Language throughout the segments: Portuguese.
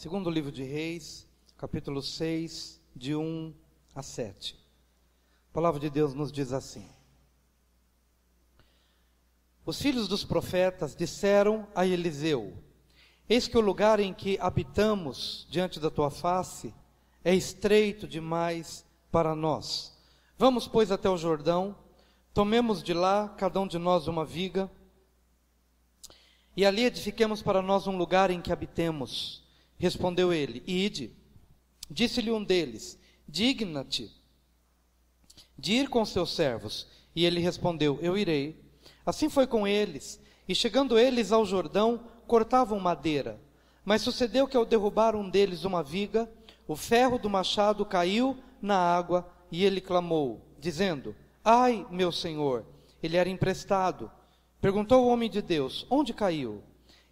Segundo livro de Reis, capítulo 6, de 1 a 7. A palavra de Deus nos diz assim: Os filhos dos profetas disseram a Eliseu: Eis que o lugar em que habitamos diante da tua face é estreito demais para nós. Vamos, pois, até o Jordão, tomemos de lá, cada um de nós, uma viga, e ali edifiquemos para nós um lugar em que habitemos. Respondeu ele: Ide. Disse-lhe um deles: Digna-te de ir com seus servos. E ele respondeu: Eu irei. Assim foi com eles, e chegando eles ao Jordão, cortavam madeira. Mas sucedeu que ao derrubar um deles uma viga, o ferro do machado caiu na água, e ele clamou, dizendo: Ai, meu senhor! Ele era emprestado. Perguntou o homem de Deus: Onde caiu?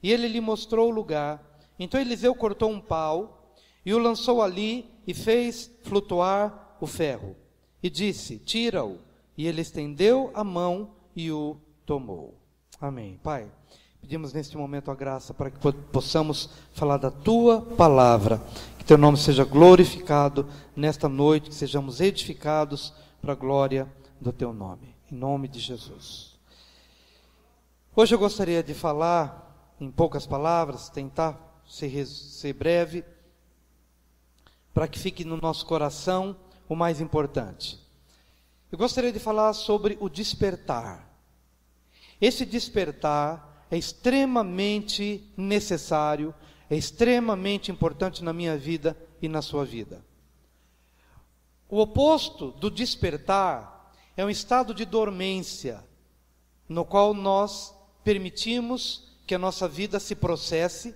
E ele lhe mostrou o lugar. Então Eliseu cortou um pau, e o lançou ali, e fez flutuar o ferro. E disse: Tira-o. E ele estendeu a mão e o tomou. Amém. Pai, pedimos neste momento a graça para que possamos falar da tua palavra, que teu nome seja glorificado nesta noite, que sejamos edificados para a glória do teu nome, em nome de Jesus. Hoje eu gostaria de falar em poucas palavras, tentar ser breve, para que fique no nosso coração o mais importante. Eu gostaria de falar sobre o despertar. Esse despertar é extremamente necessário, é extremamente importante na minha vida e na sua vida. O oposto do despertar é um estado de dormência, no qual nós permitimos que a nossa vida se processe,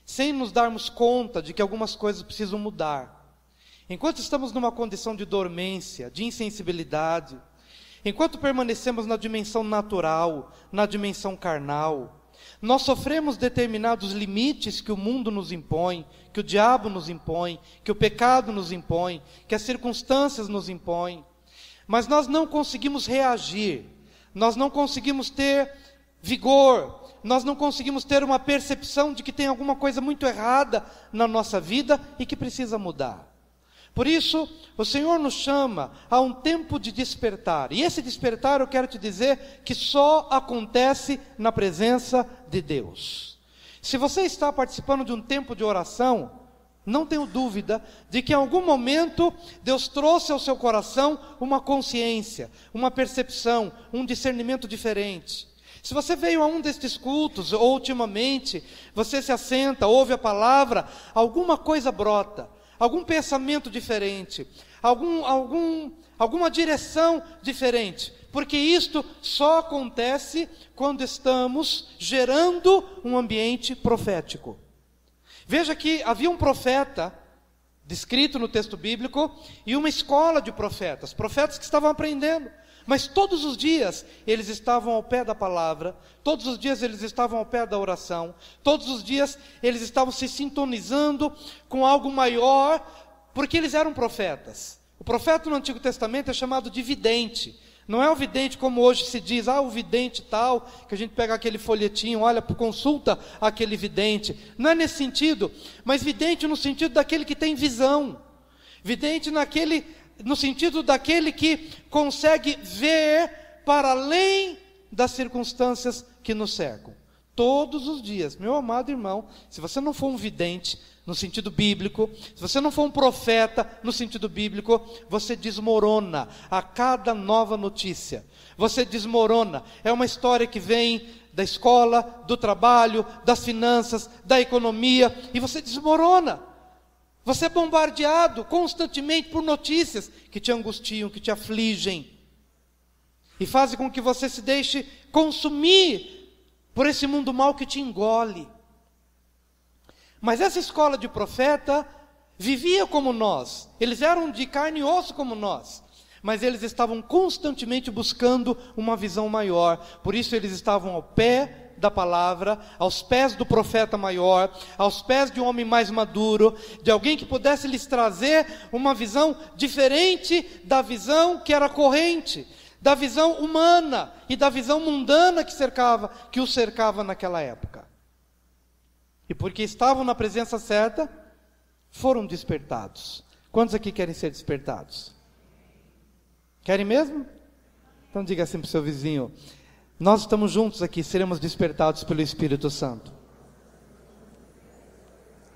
sem nos darmos conta de que algumas coisas precisam mudar. Enquanto estamos numa condição de dormência, de insensibilidade, enquanto permanecemos na dimensão natural, na dimensão carnal, nós sofremos determinados limites que o mundo nos impõe, que o diabo nos impõe, que o pecado nos impõe, que as circunstâncias nos impõem. Mas nós não conseguimos reagir, nós não conseguimos ter vigor, nós não conseguimos ter uma percepção de que tem alguma coisa muito errada na nossa vida e que precisa mudar. Por isso, o Senhor nos chama a um tempo de despertar. E esse despertar, eu quero te dizer, que só acontece na presença de Deus. Se você está participando de um tempo de oração, não tenho dúvida de que em algum momento Deus trouxe ao seu coração uma consciência, uma percepção, um discernimento diferente. Se você veio a um destes cultos, ou ultimamente, você se assenta, ouve a palavra, alguma coisa brota, algum pensamento diferente, alguma direção diferente, porque isto só acontece quando estamos gerando um ambiente profético. Veja que havia um profeta, descrito no texto bíblico, e uma escola de profetas que estavam aprendendo. Mas todos os dias eles estavam ao pé da palavra, todos os dias eles estavam ao pé da oração, todos os dias eles estavam se sintonizando com algo maior, porque eles eram profetas. O profeta no Antigo Testamento é chamado de vidente. Não é o vidente como hoje se diz, o vidente tal, que a gente pega aquele folhetinho, olha, consulta aquele vidente. Não é nesse sentido, mas vidente no sentido daquele que tem visão. Vidente no sentido daquele que consegue ver para além das circunstâncias que nos cercam. Todos os dias, meu amado irmão, se você não for um vidente no sentido bíblico, se você não for um profeta no sentido bíblico, você desmorona a cada nova notícia. Você desmorona. É uma história que vem da escola, do trabalho, das finanças, da economia, e você desmorona. Você é bombardeado constantemente por notícias que te angustiam, que te afligem, e fazem com que você se deixe consumir por esse mundo mau que te engole. Mas essa escola de profeta vivia como nós, eles eram de carne e osso como nós, mas eles estavam constantemente buscando uma visão maior. Por isso eles estavam ao pé da palavra, aos pés do profeta maior, aos pés de um homem mais maduro, de alguém que pudesse lhes trazer uma visão diferente da visão que era corrente, da visão humana e da visão mundana que o cercava naquela época. E porque estavam na presença certa, foram despertados. Quantos aqui querem ser despertados? Querem mesmo? Então diga assim para o seu vizinho: nós estamos juntos aqui, seremos despertados pelo Espírito Santo.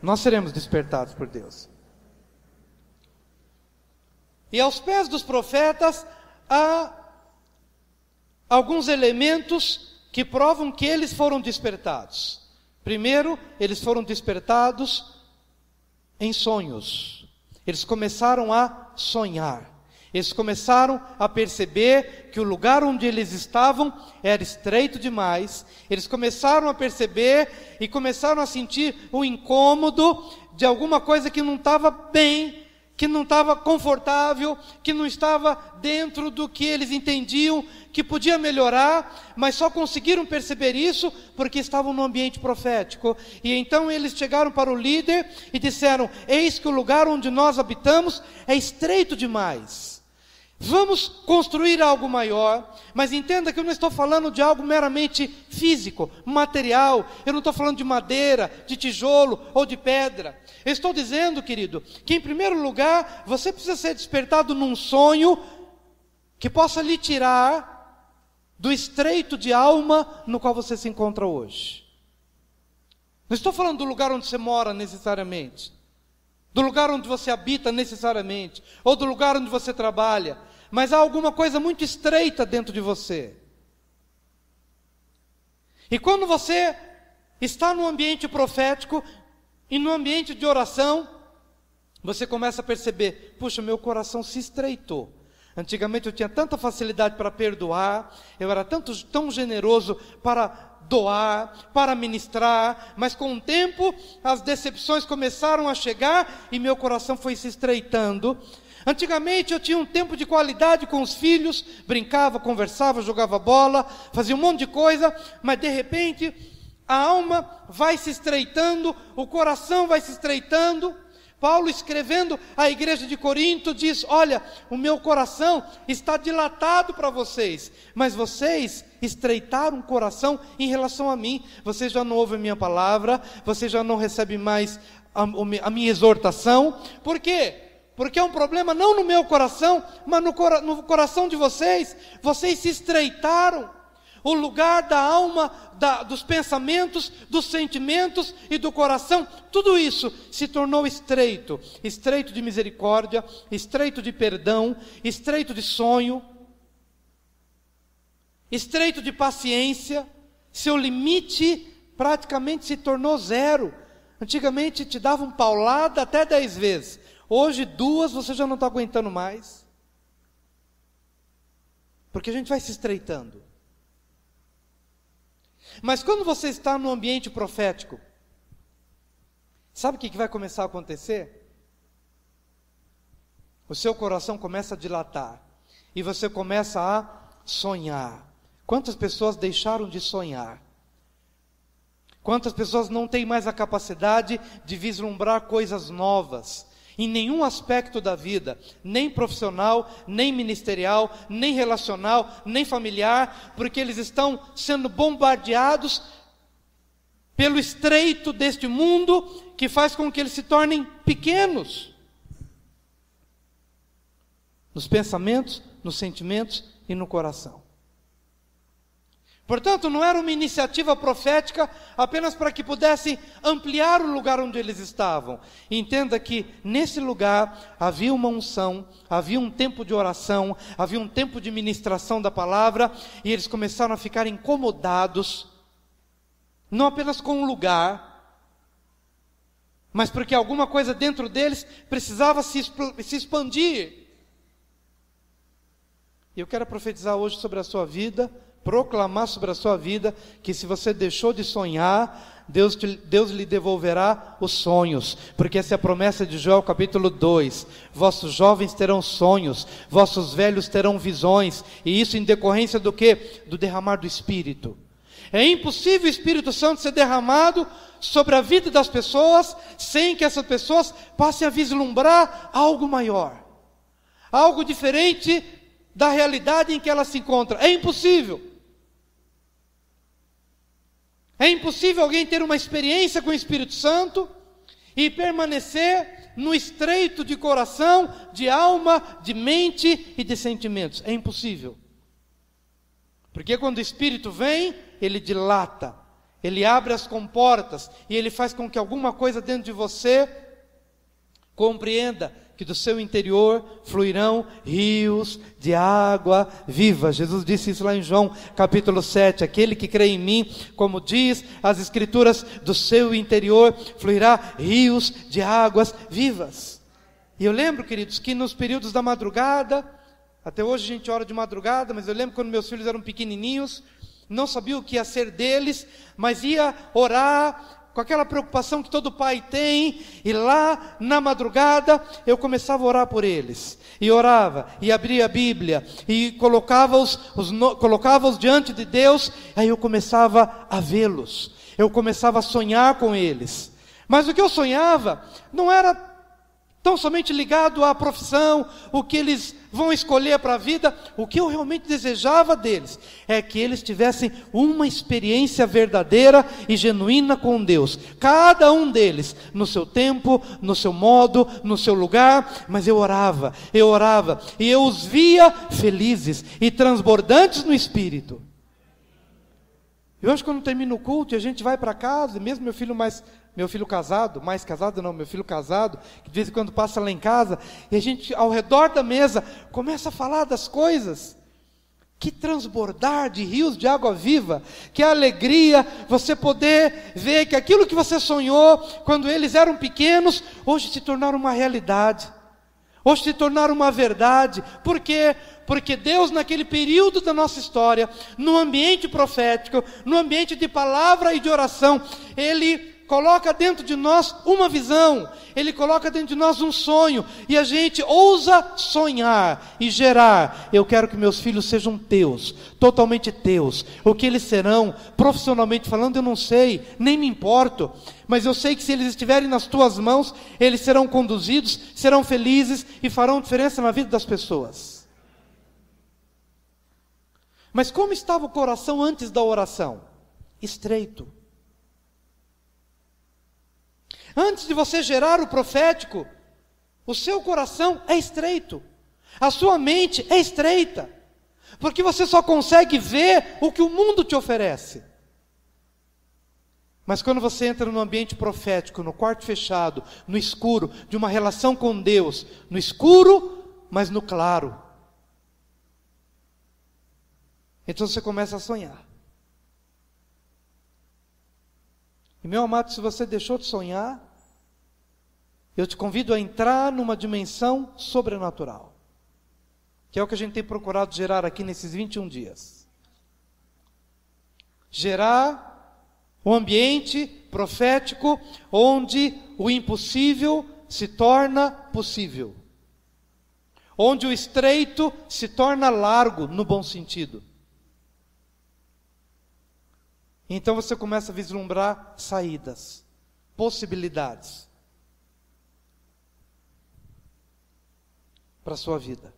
Nós seremos despertados por Deus. E aos pés dos profetas há alguns elementos que provam que eles foram despertados. Primeiro, eles foram despertados em sonhos. Eles começaram a sonhar. Eles começaram a perceber que o lugar onde eles estavam era estreito demais. Eles começaram a perceber e começaram a sentir o incômodo de alguma coisa que não estava bem, que não estava confortável, que não estava dentro do que eles entendiam que podia melhorar, mas só conseguiram perceber isso porque estavam no ambiente profético. E então eles chegaram para o líder e disseram: eis que o lugar onde nós habitamos é estreito demais. Vamos construir algo maior, mas entenda que eu não estou falando de algo meramente físico, material. Eu não estou falando de madeira, de tijolo ou de pedra. Eu estou dizendo, querido, que em primeiro lugar, você precisa ser despertado num sonho que possa lhe tirar do estreito de alma no qual você se encontra hoje. Não estou falando do lugar onde você mora necessariamente, do lugar onde você habita necessariamente, ou do lugar onde você trabalha, mas há alguma coisa muito estreita dentro de você. E quando você está no ambiente profético e no ambiente de oração, você começa a perceber: puxa, meu coração se estreitou. Antigamente eu tinha tanta facilidade para perdoar, eu era tão generoso para doar, para ministrar, mas com o tempo as decepções começaram a chegar e meu coração foi se estreitando. Antigamente eu tinha um tempo de qualidade com os filhos, brincava, conversava, jogava bola, fazia um monte de coisa, mas de repente a alma vai se estreitando, o coração vai se estreitando. Paulo, escrevendo à igreja de Corinto, diz: olha, o meu coração está dilatado para vocês, mas vocês estreitaram o coração em relação a mim. Vocês já não ouvem a minha palavra, vocês já não recebem mais a minha exortação. Por quê? Porque é um problema não no meu coração, mas no coração de vocês. Vocês se estreitaram. O lugar da alma, dos pensamentos, dos sentimentos e do coração, tudo isso se tornou estreito. Estreito de misericórdia, estreito de perdão, estreito de sonho, estreito de paciência. Seu limite praticamente se tornou zero. Antigamente te davam paulada até 10 vezes. Hoje 2 você já não está aguentando mais. Porque a gente vai se estreitando. Mas quando você está no ambiente profético, sabe o que vai começar a acontecer? O seu coração começa a dilatar e você começa a sonhar. Quantas pessoas deixaram de sonhar? Quantas pessoas não têm mais a capacidade de vislumbrar coisas novas em nenhum aspecto da vida, nem profissional, nem ministerial, nem relacional, nem familiar, porque eles estão sendo bombardeados pelo estreito deste mundo, que faz com que eles se tornem pequenos nos pensamentos, nos sentimentos e no coração. Portanto, não era uma iniciativa profética apenas para que pudessem ampliar o lugar onde eles estavam. Entenda que nesse lugar havia uma unção, havia um tempo de oração, havia um tempo de ministração da palavra, e eles começaram a ficar incomodados, não apenas com o lugar, mas porque alguma coisa dentro deles precisava se expandir. E eu quero profetizar hoje sobre a sua vida, proclamar sobre a sua vida, que se você deixou de sonhar, Deus lhe devolverá os sonhos, porque essa é a promessa de Joel capítulo 2, vossos jovens terão sonhos, vossos velhos terão visões, e isso em decorrência do quê? Do derramar do Espírito. É impossível o Espírito Santo ser derramado sobre a vida das pessoas, sem que essas pessoas passem a vislumbrar algo maior, algo diferente da realidade em que ela se encontra. É impossível. É impossível alguém ter uma experiência com o Espírito Santo e permanecer no estreito de coração, de alma, de mente e de sentimentos. É impossível. Porque quando o Espírito vem, ele dilata, ele abre as comportas e ele faz com que alguma coisa dentro de você compreenda que do seu interior fluirão rios de água viva. Jesus disse isso lá em João capítulo 7, aquele que crê em mim, como diz as Escrituras, do seu interior fluirá rios de águas vivas. E eu lembro, queridos, que nos períodos da madrugada, até hoje a gente ora de madrugada, mas eu lembro quando meus filhos eram pequenininhos, não sabia o que ia ser deles, mas ia orar com aquela preocupação que todo pai tem, e lá na madrugada eu começava a orar por eles, e orava, e abria a Bíblia, e colocava-os diante de Deus, aí eu começava a vê-los, eu começava a sonhar com eles, mas o que eu sonhava não era tão somente ligado à profissão, o que eles vão escolher para a vida. O que eu realmente desejava deles é que eles tivessem uma experiência verdadeira e genuína com Deus, cada um deles, no seu tempo, no seu modo, no seu lugar. Mas eu orava, e eu os via felizes e transbordantes no Espírito. E hoje, quando termina o culto e a gente vai para casa, e mesmo meu filho casado, que de vez em quando passa lá em casa, e a gente ao redor da mesa começa a falar das coisas. Que transbordar de rios de água viva, que alegria você poder ver que aquilo que você sonhou quando eles eram pequenos, hoje se tornaram uma realidade, hoje se tornaram uma verdade. Por quê? Porque Deus, naquele período da nossa história, no ambiente profético, no ambiente de palavra e de oração, Ele coloca dentro de nós uma visão, Ele coloca dentro de nós um sonho, e a gente ousa sonhar e gerar. Eu quero que meus filhos sejam teus, totalmente teus. O que eles serão, profissionalmente falando, eu não sei, nem me importo, mas eu sei que se eles estiverem nas tuas mãos, eles serão conduzidos, serão felizes e farão diferença na vida das pessoas. Mas como estava o coração antes da oração? Estreito. Antes de você gerar o profético, o seu coração é estreito, a sua mente é estreita, porque você só consegue ver o que o mundo te oferece. Mas quando você entra no ambiente profético, no quarto fechado, no escuro, de uma relação com Deus, no escuro, mas no claro, então você começa a sonhar. E meu amado, se você deixou de sonhar, eu te convido a entrar numa dimensão sobrenatural, que é o que a gente tem procurado gerar aqui nesses 21 dias. Gerar um ambiente profético onde o impossível se torna possível, onde o estreito se torna largo, no bom sentido. Então você começa a vislumbrar saídas, possibilidades para a sua vida.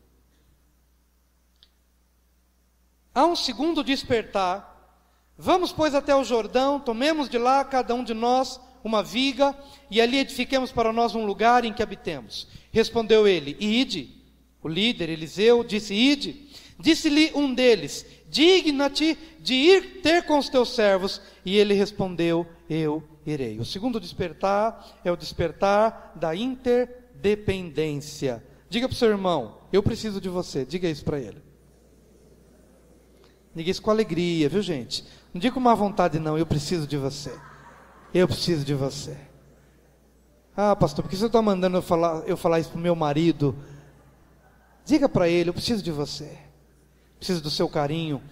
Há um segundo despertar. Vamos, pois, até o Jordão, tomemos de lá, cada um de nós, uma viga, e ali edifiquemos para nós um lugar em que habitemos. Respondeu ele, ide. O líder, Eliseu, disse, ide. Disse-lhe um deles, digna-te de ir ter com os teus servos. E ele respondeu, eu irei. O segundo despertar é o despertar da interdependência. Diga para o seu irmão, eu preciso de você. Diga isso para ele. Diga isso com alegria, viu, gente? Não diga com má vontade não, eu preciso de você. Eu preciso de você. Ah, pastor, por que você está mandando eu falar isso para o meu marido? Diga para ele, eu preciso de você. Preciso do seu carinho,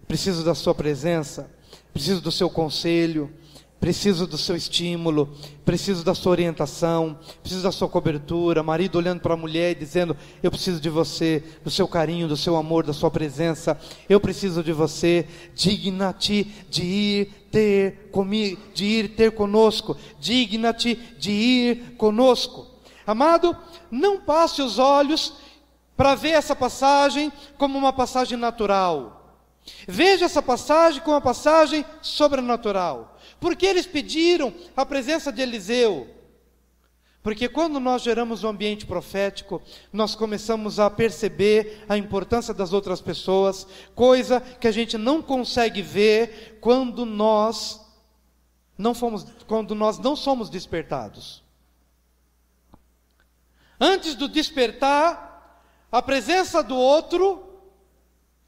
preciso da sua presença, preciso do seu conselho, preciso do seu estímulo, preciso da sua orientação, preciso da sua cobertura. Marido olhando para a mulher e dizendo, eu preciso de você, do seu carinho, do seu amor, da sua presença. Eu preciso de você. Digna-te de ir ter comigo, de ir ter conosco. Digna-te de ir conosco. Amado, não passe os olhos para ver essa passagem como uma passagem natural. Veja essa passagem como uma passagem sobrenatural. Porque eles pediram a presença de Eliseu? Porque quando nós geramos um ambiente profético, nós começamos a perceber a importância das outras pessoas, coisa que a gente não consegue ver quando nós não somos despertados. Antes do despertar, a presença do outro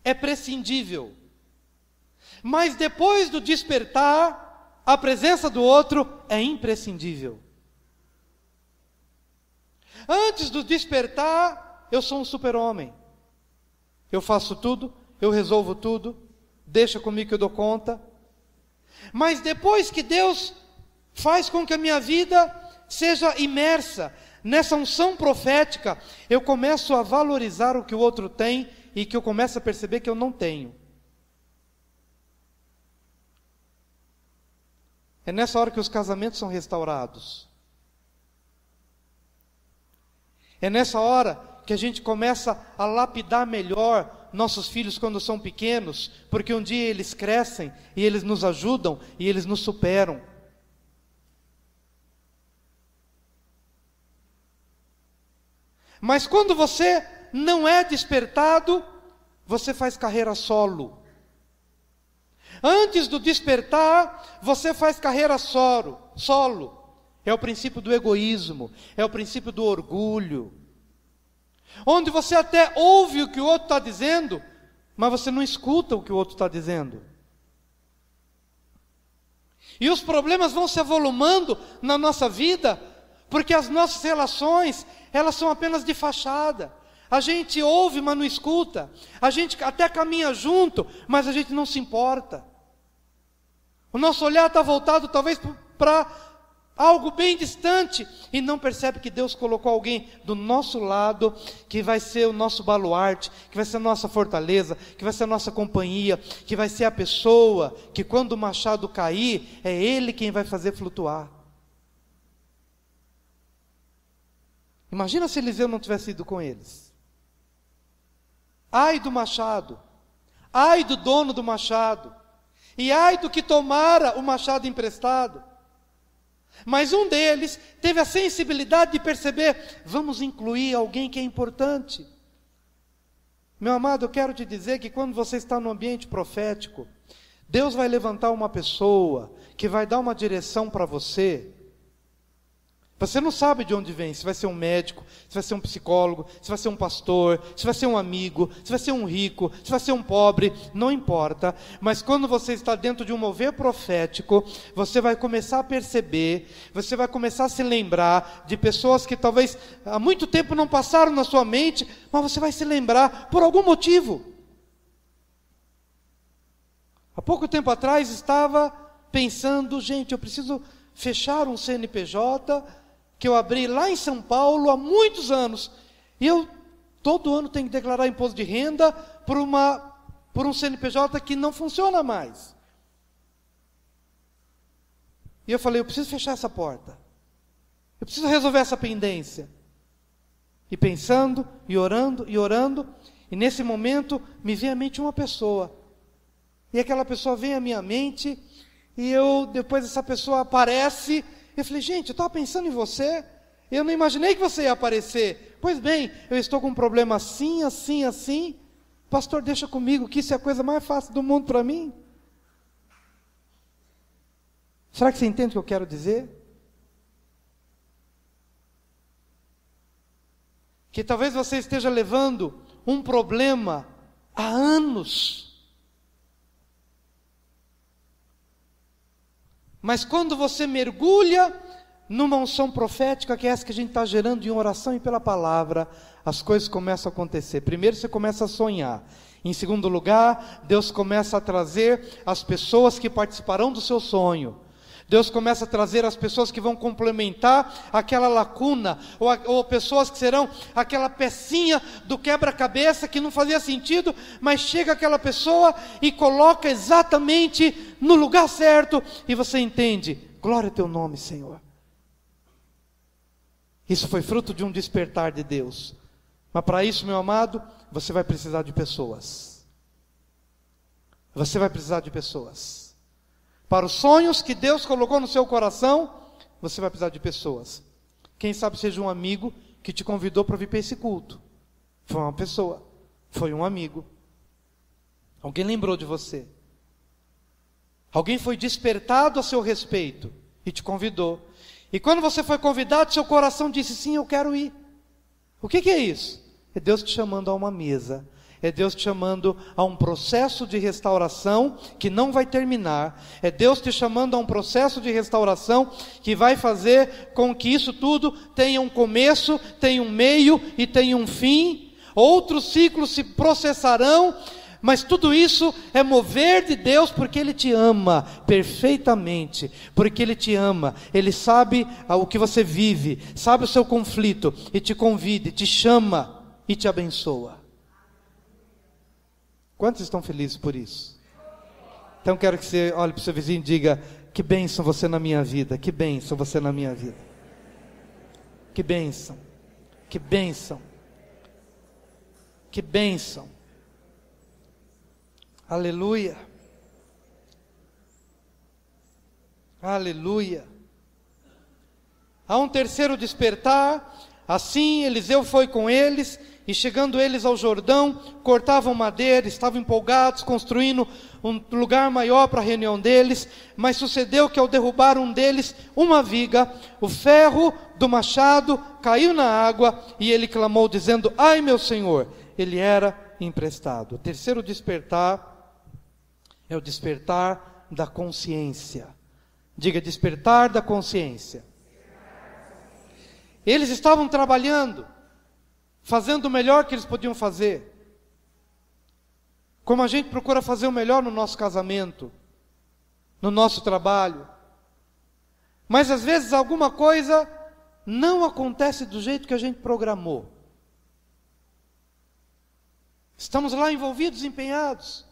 é prescindível. Mas depois do despertar, a presença do outro é imprescindível. Antes do despertar, eu sou um super-homem. Eu faço tudo, eu resolvo tudo, deixa comigo que eu dou conta. Mas depois que Deus faz com que a minha vida seja imersa nessa unção profética, eu começo a valorizar o que o outro tem e que eu começo a perceber que eu não tenho. É nessa hora que os casamentos são restaurados. É nessa hora que a gente começa a lapidar melhor nossos filhos quando são pequenos, porque um dia eles crescem e eles nos ajudam e eles nos superam. Mas quando você não é despertado, você faz carreira solo. Antes do despertar, você faz carreira solo. É o princípio do egoísmo, é o princípio do orgulho. Onde você até ouve o que o outro está dizendo, mas você não escuta o que o outro está dizendo. E os problemas vão se avolumando na nossa vida, porque as nossas relações, elas são apenas de fachada. A gente ouve, mas não escuta. A gente até caminha junto, mas a gente não se importa. O nosso olhar está voltado talvez para algo bem distante, e não percebe que Deus colocou alguém do nosso lado, que vai ser o nosso baluarte, que vai ser a nossa fortaleza, que vai ser a nossa companhia, que vai ser a pessoa, que quando o machado cair, é Ele quem vai fazer flutuar. Imagina se Eliseu não tivesse ido com eles. Ai do machado, ai do dono do machado, e ai do que tomara o machado emprestado. Mas um deles teve a sensibilidade de perceber, vamos incluir alguém que é importante. Meu amado, eu quero te dizer que quando você está no ambiente profético, Deus vai levantar uma pessoa que vai dar uma direção para você. Você não sabe de onde vem, se vai ser um médico, se vai ser um psicólogo, se vai ser um pastor, se vai ser um amigo, se vai ser um rico, se vai ser um pobre, não importa. Mas quando você está dentro de um mover profético, você vai começar a perceber, você vai começar a se lembrar de pessoas que talvez há muito tempo não passaram na sua mente, mas você vai se lembrar por algum motivo. Há pouco tempo atrás estava pensando, gente, eu preciso fechar um CNPJ que eu abri lá em São Paulo há muitos anos, e eu todo ano tenho que declarar imposto de renda por um CNPJ que não funciona mais. E eu falei, eu preciso fechar essa porta, eu preciso resolver essa pendência. E pensando, e orando, e nesse momento me veio à mente uma pessoa, e aquela pessoa vem à minha mente, e depois essa pessoa aparece. Eu falei, gente, eu estava pensando em você, eu não imaginei que você ia aparecer. Pois bem, eu estou com um problema assim, assim, assim. Pastor, deixa comigo, que isso é a coisa mais fácil do mundo para mim. Será que você entende o que eu quero dizer? Que talvez você esteja levando um problema há anos. Mas quando você mergulha numa unção profética, que é essa que a gente está gerando em oração e pela palavra, as coisas começam a acontecer. Primeiro você começa a sonhar. Em segundo lugar, Deus começa a trazer as pessoas que participarão do seu sonho. Deus começa a trazer as pessoas que vão complementar aquela lacuna, ou pessoas que serão aquela pecinha do quebra-cabeça que não fazia sentido, mas chega aquela pessoa e coloca exatamente no lugar certo, e você entende, glória ao teu nome, Senhor. Isso foi fruto de um despertar de Deus. Mas para isso, meu amado, você vai precisar de pessoas. Você vai precisar de pessoas. Para os sonhos que Deus colocou no seu coração, você vai precisar de pessoas. Quem sabe seja um amigo que te convidou para vir para esse culto. Foi uma pessoa, foi um amigo. Alguém lembrou de você. Alguém foi despertado a seu respeito e te convidou. E quando você foi convidado, seu coração disse: sim, eu quero ir. O que é isso? É Deus te chamando a uma mesa. É Deus te chamando a um processo de restauração que não vai terminar. É Deus te chamando a um processo de restauração que vai fazer com que isso tudo tenha um começo, tenha um meio e tenha um fim. Outros ciclos se processarão, mas tudo isso é mover de Deus, porque Ele te ama perfeitamente, porque Ele te ama, Ele sabe o que você vive, sabe o seu conflito, e te convida, te chama e te abençoa. Quantos estão felizes por isso? Então quero que você olhe para o seu vizinho e diga: que bênção você na minha vida, que bênção você na minha vida. Que bênção, que bênção, que bênção. Aleluia, aleluia. Há um terceiro despertar. Assim Eliseu foi com eles, e chegando eles ao Jordão, cortavam madeira, estavam empolgados, construindo um lugar maior para a reunião deles. Mas sucedeu que ao derrubar um deles uma viga, o ferro do machado caiu na água, e ele clamou dizendo: ai meu Senhor! Ele era emprestado. O terceiro despertar é o despertar da consciência. Diga: despertar da consciência. Eles estavam trabalhando, fazendo o melhor que eles podiam fazer. Como a gente procura fazer o melhor no nosso casamento, no nosso trabalho. Mas às vezes alguma coisa não acontece do jeito que a gente programou. Estamos lá envolvidos, empenhados.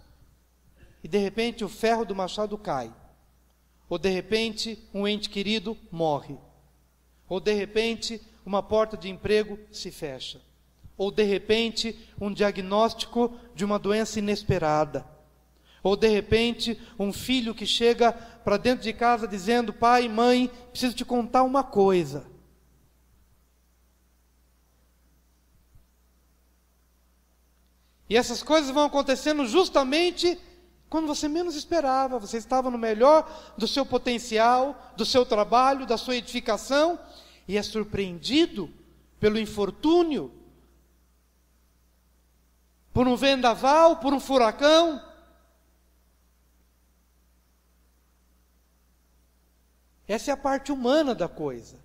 E de repente o ferro do machado cai. Ou de repente um ente querido morre. Ou de repente uma porta de emprego se fecha. Ou de repente um diagnóstico de uma doença inesperada. Ou de repente um filho que chega para dentro de casa dizendo: pai, mãe, preciso te contar uma coisa. E essas coisas vão acontecendo justamente quando você menos esperava. Você estava no melhor do seu potencial, do seu trabalho, da sua edificação, e é surpreendido pelo infortúnio, por um vendaval, por um furacão. Essa é a parte humana da coisa.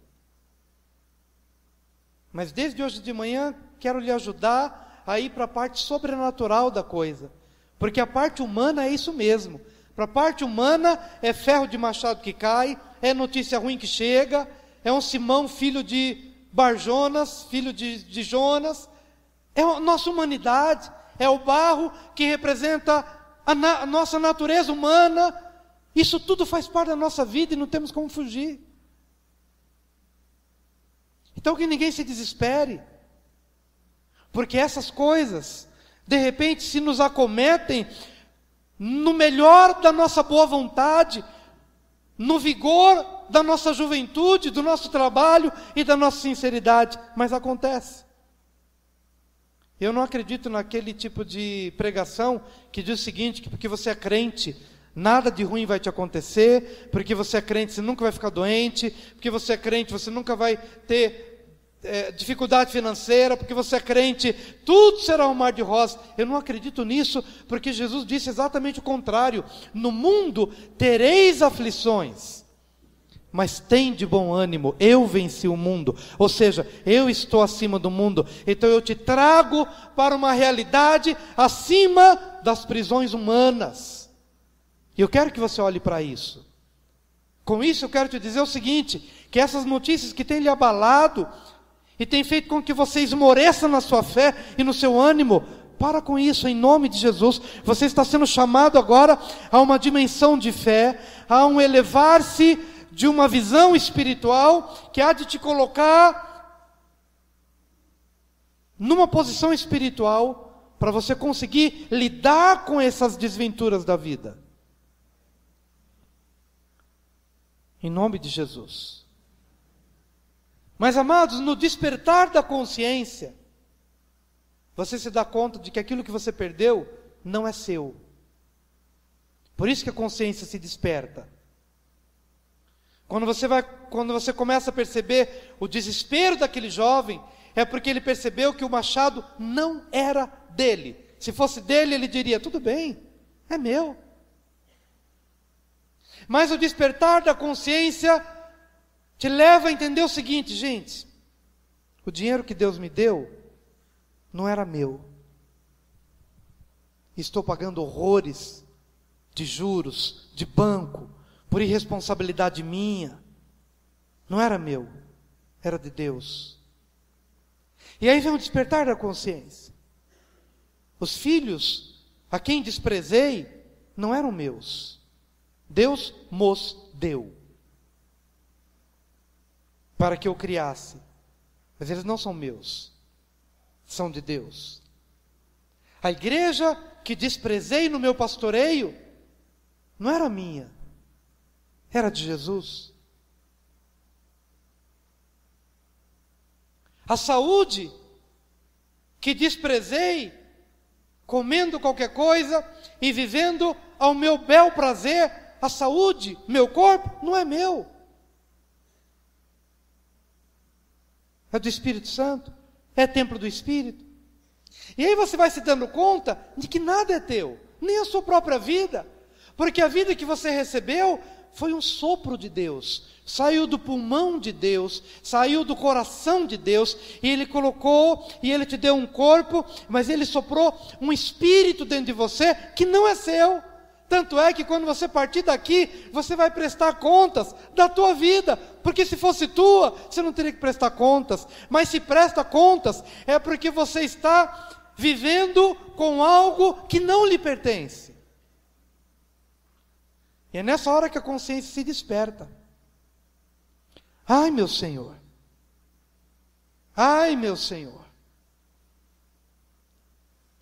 Mas desde hoje de manhã quero lhe ajudar a ir para a parte sobrenatural da coisa. Porque a parte humana é isso mesmo. Para a parte humana é ferro de machado que cai, é notícia ruim que chega, é um Simão, filho de Barjonas, filho de Jonas. É a nossa humanidade, é o barro que representa a nossa natureza humana. Isso tudo faz parte da nossa vida e não temos como fugir. Então que ninguém se desespere, porque essas coisas, de repente, se nos acometem no melhor da nossa boa vontade, no vigor da nossa juventude, do nosso trabalho e da nossa sinceridade, mas acontece. Eu não acredito naquele tipo de pregação que diz o seguinte: que porque você é crente, nada de ruim vai te acontecer, porque você é crente, você nunca vai ficar doente, porque você é crente, você nunca vai ter dificuldade financeira, porque você é crente, tudo será um mar de rosas. Eu não acredito nisso, porque Jesus disse exatamente o contrário: no mundo tereis aflições, mas tem de bom ânimo, eu venci o mundo. Ou seja, eu estou acima do mundo. Então eu te trago para uma realidade acima das prisões humanas. E eu quero que você olhe para isso. Com isso eu quero te dizer o seguinte: que essas notícias que têm lhe abalado e têm feito com que você esmoreça na sua fé e no seu ânimo, para com isso, em nome de Jesus. Você está sendo chamado agora a uma dimensão de fé, a um elevar-se de uma visão espiritual que há de te colocar numa posição espiritual para você conseguir lidar com essas desventuras da vida. Em nome de Jesus. Mas, amados, no despertar da consciência, você se dá conta de que aquilo que você perdeu não é seu. Por isso que a consciência se desperta. Quando você começa a perceber o desespero daquele jovem, é porque ele percebeu que o machado não era dele. Se fosse dele, ele diria: tudo bem, é meu. Mas o despertar da consciência te leva a entender o seguinte, gente: o dinheiro que Deus me deu não era meu. Estou pagando horrores de juros, de banco, por irresponsabilidade minha. Não era meu, era de Deus. E aí vem o despertar da consciência. Os filhos a quem desprezei não eram meus. Deus mos deu para que eu criasse. Mas eles não são meus, são de Deus. A igreja que desprezei no meu pastoreio não era minha, era de Jesus. A saúde que desprezei, comendo qualquer coisa e vivendo ao meu bel prazer, a saúde, meu corpo, não é meu. É do Espírito Santo, é templo do Espírito. E aí você vai se dando conta de que nada é teu, nem a sua própria vida, porque a vida que você recebeu foi um sopro de Deus, saiu do pulmão de Deus, saiu do coração de Deus, e Ele colocou, e Ele te deu um corpo, mas Ele soprou um espírito dentro de você que não é seu. Tanto é que quando você partir daqui, você vai prestar contas da tua vida, porque se fosse tua, você não teria que prestar contas, mas se presta contas, é porque você está vivendo com algo que não lhe pertence. E é nessa hora que a consciência se desperta. Ai, meu Senhor. Ai, meu Senhor.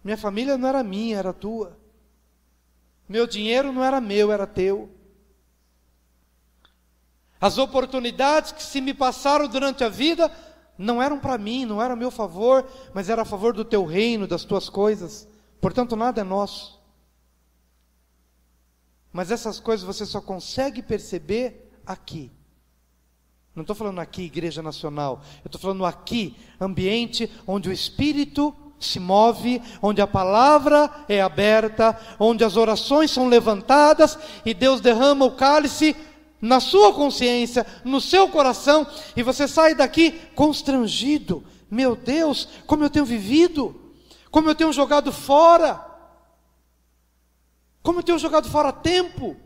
Minha família não era minha, era tua. Meu dinheiro não era meu, era teu. As oportunidades que se me passaram durante a vida não eram para mim, não era a meu favor, mas era a favor do teu reino, das tuas coisas. Portanto, nada é nosso. Mas essas coisas você só consegue perceber aqui. Não estou falando aqui, Igreja Nacional. Eu estou falando aqui, ambiente onde o Espírito se move, onde a palavra é aberta, onde as orações são levantadas e Deus derrama o cálice na sua consciência, no seu coração, e você sai daqui constrangido. Meu Deus, como eu tenho vivido, como eu tenho jogado fora, como eu tenho jogado fora tempo,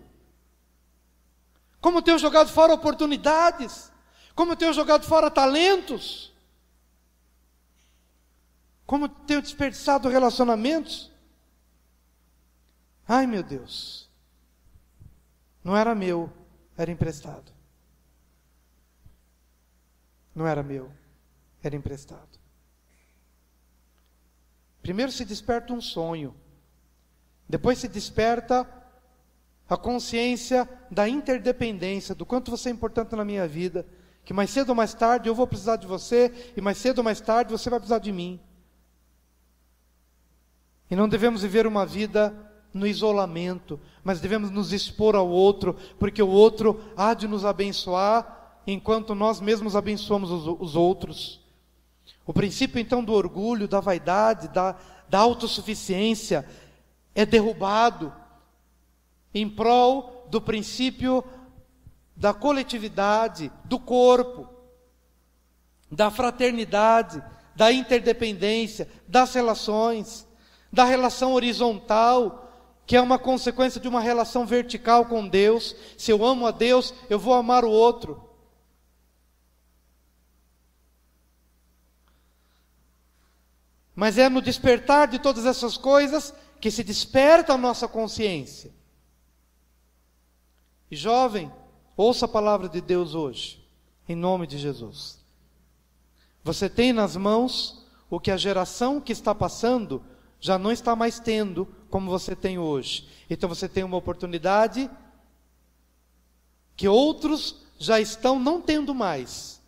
como eu tenho jogado fora oportunidades, como eu tenho jogado fora talentos, como eu tenho desperdiçado relacionamentos. Ai, meu Deus, não era meu, era emprestado. Não era meu, era emprestado. Primeiro se desperta um sonho, depois se desperta a consciência da interdependência, do quanto você é importante na minha vida, que mais cedo ou mais tarde eu vou precisar de você, e mais cedo ou mais tarde você vai precisar de mim. E não devemos viver uma vida no isolamento, mas devemos nos expor ao outro, porque o outro há de nos abençoar, enquanto nós mesmos abençoamos os outros. O princípio então do orgulho, da vaidade, da autossuficiência é derrubado em prol do princípio da coletividade, do corpo, da fraternidade, da interdependência, das relações, da relação horizontal, que é uma consequência de uma relação vertical com Deus. Se eu amo a Deus, eu vou amar o outro. Mas é no despertar de todas essas coisas que se desperta a nossa consciência. E jovem, ouça a palavra de Deus hoje, em nome de Jesus. Você tem nas mãos o que a geração que está passando já não está mais tendo como você tem hoje. Então você tem uma oportunidade que outros já estão não tendo mais.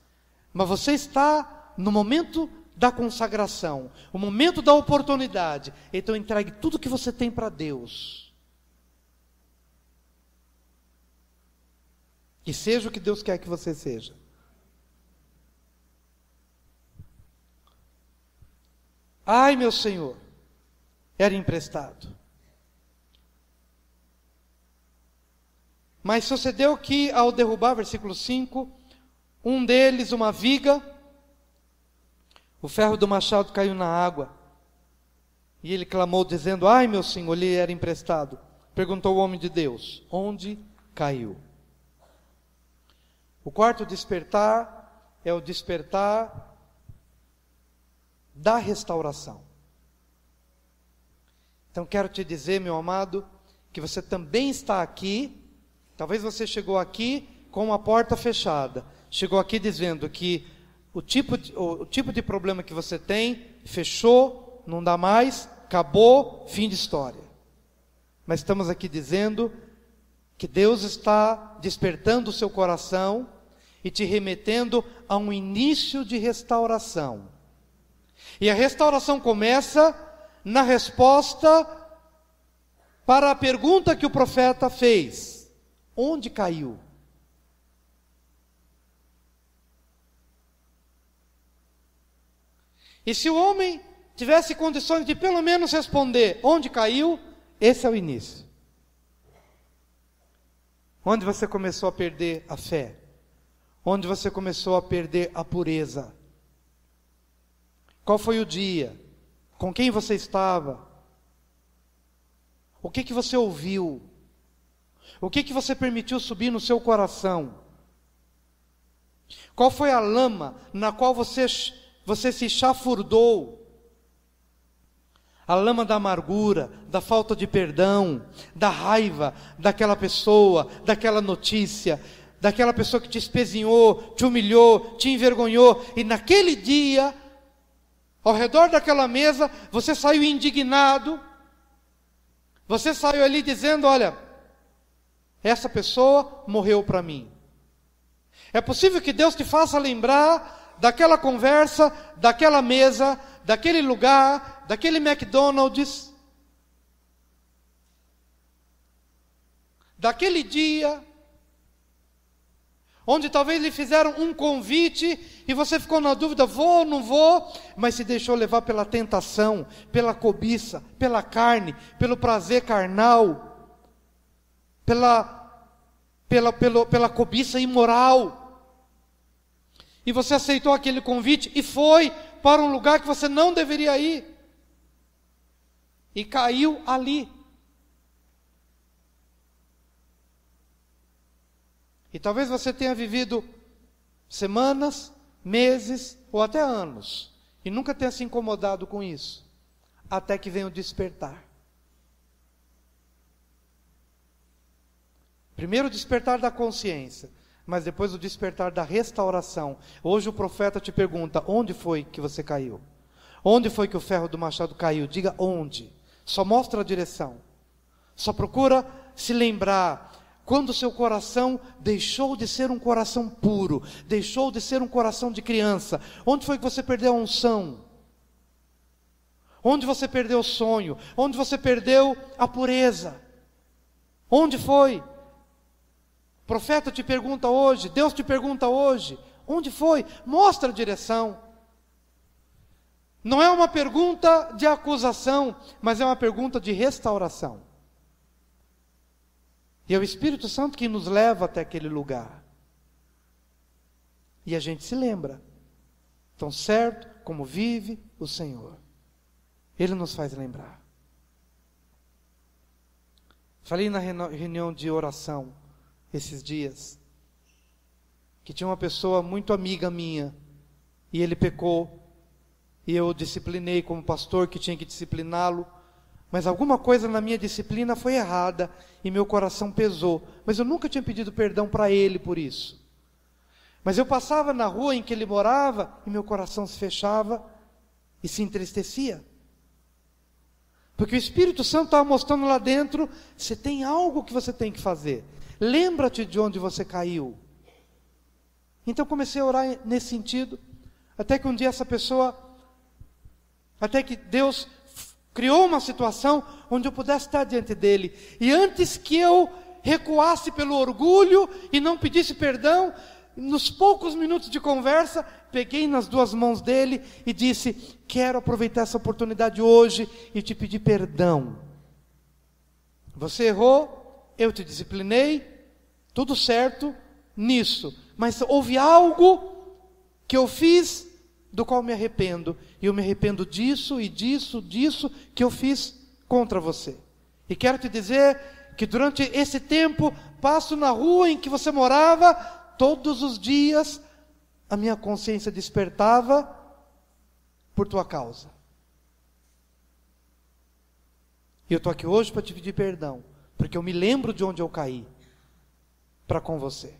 mas você está no momento da consagração, o momento da oportunidade. Então entregue tudo que você tem para Deus. E seja o que Deus quer que você seja. Ai, meu Senhor, era emprestado. Mas sucedeu que, ao derrubar, versículo 5, um deles, uma viga, o ferro do machado caiu na água. E ele clamou, dizendo: ai, meu Senhor, lhe era emprestado. Perguntou o homem de Deus: onde caiu? O quarto despertar é o despertar da restauração. Então quero te dizer, meu amado, que você também está aqui. Talvez você chegou aqui com a porta fechada. Chegou aqui dizendo que o tipo de problema que você tem, fechou, não dá mais, acabou, fim de história. Mas estamos aqui dizendo que Deus está despertando o seu coração e te remetendo a um início de restauração. E a restauração começa na resposta para a pergunta que o profeta fez: onde caiu? E se o homem tivesse condições de pelo menos responder onde caiu, esse é o início. Onde você começou a perder a fé? Onde você começou a perder a pureza? Qual foi o dia? Com quem você estava? O que você ouviu? O que você permitiu subir no seu coração? Qual foi a lama na qual você se chafurdou? A lama da amargura, da falta de perdão, da raiva daquela pessoa, daquela notícia, daquela pessoa que te espezinhou, te humilhou, te envergonhou, e naquele dia, ao redor daquela mesa, você saiu indignado, você saiu ali dizendo: olha, essa pessoa morreu para mim. É possível que Deus te faça lembrar daquela conversa, daquela mesa, daquele lugar, daquele McDonald's, daquele dia, onde talvez lhe fizeram um convite e você ficou na dúvida: vou ou não vou, mas se deixou levar pela tentação, pela cobiça, pela carne, pelo prazer carnal, pela cobiça imoral. E você aceitou aquele convite e foi para um lugar que você não deveria ir. E caiu ali. E talvez você tenha vivido semanas, meses ou até anos e nunca tenha se incomodado com isso, até que venha o despertar. Primeiro o despertar da consciência, mas depois o despertar da restauração. Hoje o profeta te pergunta: onde foi que você caiu? Onde foi que o ferro do machado caiu? Diga onde. Só mostra a direção. Só procura se lembrar quando o seu coração deixou de ser um coração puro, deixou de ser um coração de criança. Onde foi que você perdeu a unção? Onde você perdeu o sonho? Onde você perdeu a pureza? Onde foi? O profeta te pergunta hoje, Deus te pergunta hoje: onde foi? Mostra a direção. Não é uma pergunta de acusação, mas é uma pergunta de restauração. E é o Espírito Santo que nos leva até aquele lugar. E a gente se lembra: tão certo como vive o Senhor. Ele nos faz lembrar. Falei na reunião de oração esses dias, que tinha uma pessoa muito amiga minha, e ele pecou, e eu disciplinei como pastor que tinha que discipliná-lo, mas alguma coisa na minha disciplina foi errada, e meu coração pesou, mas eu nunca tinha pedido perdão para ele por isso. Mas eu passava na rua em que ele morava, e meu coração se fechava, e se entristecia, porque o Espírito Santo estava mostrando lá dentro: você tem algo que você tem que fazer. Lembra-te de onde você caiu. Então comecei a orar nesse sentido, até que um dia até que Deus criou uma situação onde eu pudesse estar diante dele. E antes que eu recuasse pelo orgulho e não pedisse perdão, nos poucos minutos de conversa, peguei nas duas mãos dele e disse: quero aproveitar essa oportunidade hoje e te pedir perdão. Você errou, eu te disciplinei, tudo certo nisso, mas houve algo que eu fiz do qual me arrependo, e eu me arrependo disso e disso que eu fiz contra você. E quero te dizer que durante esse tempo, passo na rua em que você morava, todos os dias, a minha consciência despertava por tua causa. E eu estou aqui hoje para te pedir perdão, porque eu me lembro de onde eu caí, para com você.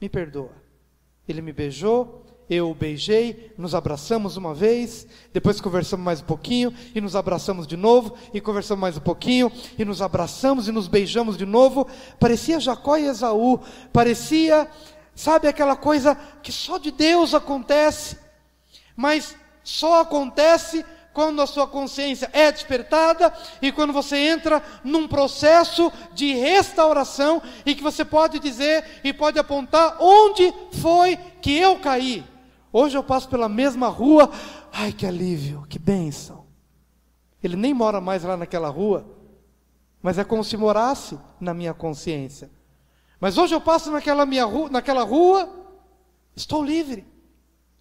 Me perdoa. Ele me beijou, eu o beijei, nos abraçamos uma vez, depois conversamos mais um pouquinho, e nos abraçamos de novo, e conversamos mais um pouquinho, e nos abraçamos e nos beijamos de novo. Parecia Jacó e Esaú, parecia, sabe, aquela coisa que só de Deus acontece, mas só acontece quando a sua consciência é despertada e quando você entra num processo de restauração e que você pode dizer e pode apontar onde foi que eu caí. Hoje eu passo pela mesma rua, ai que alívio, que bênção. Ele nem mora mais lá naquela rua, mas é como se morasse na minha consciência. Mas hoje eu passo naquela rua, estou livre,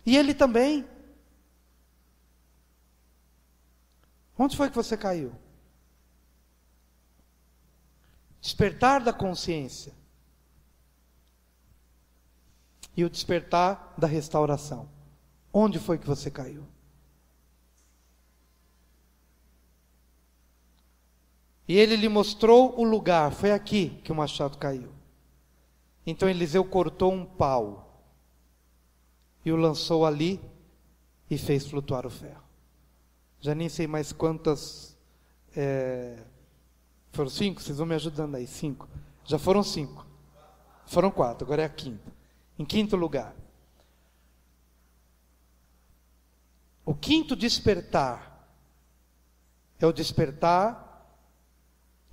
e ele também. Onde foi que você caiu? Despertar da consciência. E o despertar da restauração. Onde foi que você caiu? E ele lhe mostrou o lugar. Foi aqui que o machado caiu. Então Eliseu cortou um pau e o lançou ali e fez flutuar o ferro. Já nem sei mais quantas, foram 5? Vocês vão me ajudando aí, 5. Já foram 5. Foram 4, agora é a quinta. Em quinto lugar. O quinto despertar é o despertar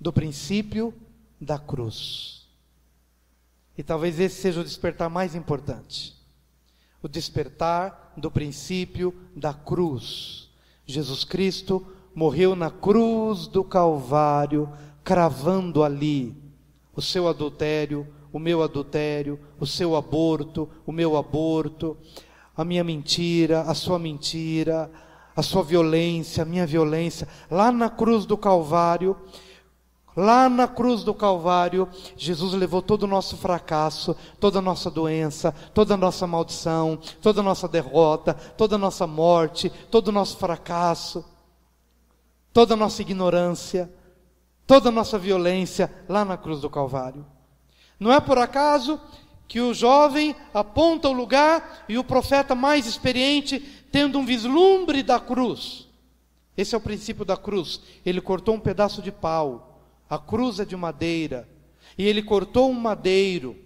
do princípio da cruz. E talvez esse seja o despertar mais importante. O despertar do princípio da cruz. Jesus Cristo morreu na cruz do Calvário, cravando ali o seu adultério, o meu adultério, o seu aborto, o meu aborto, a minha mentira, a sua violência, a minha violência. Lá na cruz do Calvário, Jesus levou todo o nosso fracasso, toda a nossa doença, toda a nossa maldição, toda a nossa derrota, toda a nossa morte, todo o nosso fracasso, toda a nossa ignorância, toda a nossa violência, lá na cruz do Calvário. Não é por acaso que o jovem aponta o lugar e o profeta mais experiente, tendo um vislumbre da cruz. Esse é o princípio da cruz. Ele cortou um pedaço de pau. A cruz é de madeira, e ele cortou um madeiro,